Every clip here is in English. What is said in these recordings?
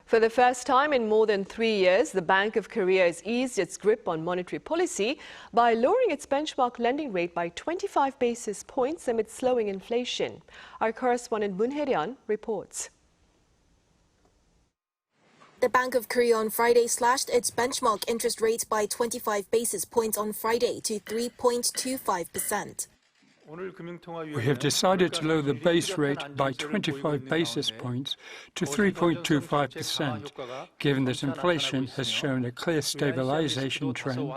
For the first time in more than 3 years, the Bank of Korea has eased its grip on monetary policy by lowering its benchmark lending rate by 25 basis points amid slowing inflation. Our correspondent Moon Hye-ryeon reports. The Bank of Korea on Friday slashed its benchmark interest rate by 25 basis points on Friday to 3.25%. We have decided to lower the base rate by 25 basis points to 3.25%, given that inflation has shown a clear stabilization trend.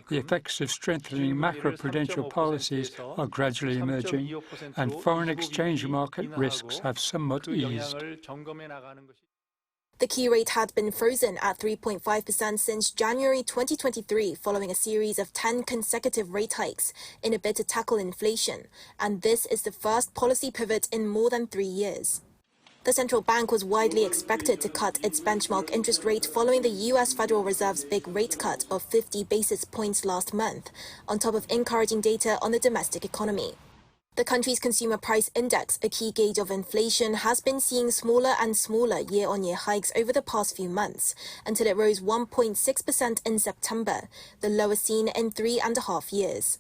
The effects of strengthening macroprudential policies are gradually emerging, and foreign exchange market risks have somewhat eased. The key rate had been frozen at 3.5% since January 2023, following a series of 10 consecutive rate hikes in a bid to tackle inflation, and this is the first policy pivot in more than 3 years. The central bank was widely expected to cut its benchmark interest rate following the U.S. Federal Reserve's big rate cut of 50 basis points last month, on top of encouraging data on the domestic economy. The country's consumer price index, a key gauge of inflation, has been seeing smaller and smaller year-on-year hikes over the past few months, until it rose 1.6% in September, the lowest seen in 3.5 years.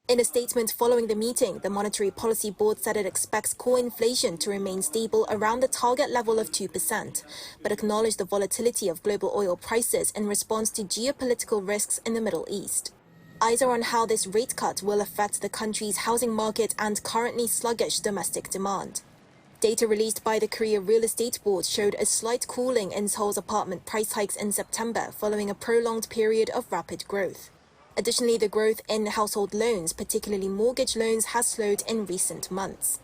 In a statement following the meeting, the Monetary Policy Board said it expects core inflation to remain stable around the target level of 2%, but acknowledged the volatility of global oil prices in response to geopolitical risks in the Middle East. Eyes are on how this rate cut will affect the country's housing market and currently sluggish domestic demand. Data released by the Korea Real Estate Board showed a slight cooling in Seoul's apartment price hikes in September following a prolonged period of rapid growth. Additionally, the growth in household loans, particularly mortgage loans, has slowed in recent months.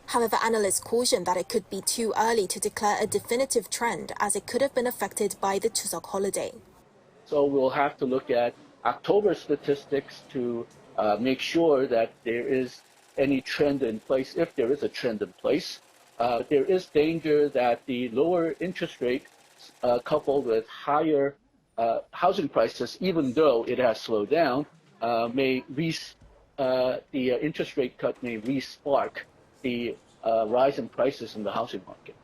However, analysts caution that it could be too early to declare a definitive trend, as it could have been affected by the Chuseok holiday. So we'll have to look at October statistics to make sure that there is any trend in place, if there is a trend in place. There is danger that the lower interest rate coupled with higher housing prices, even though it has slowed down, the interest rate cut may re-spark the rise in prices in the housing market.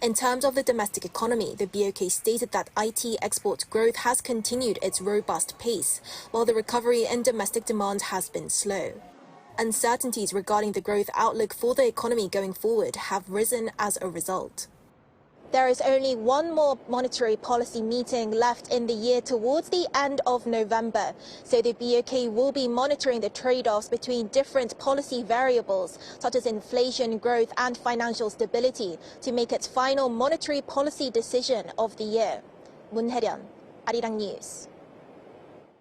In terms of the domestic economy, the BOK stated that IT export growth has continued its robust pace, while the recovery in domestic demand has been slow. Uncertainties regarding the growth outlook for the economy going forward have risen as a result. There is only one more monetary policy meeting left in the year towards the end of November, so the BOK will be monitoring the trade-offs between different policy variables, such as inflation, growth and financial stability, to make its final monetary policy decision of the year. Moon Hye-ryeon, Arirang News.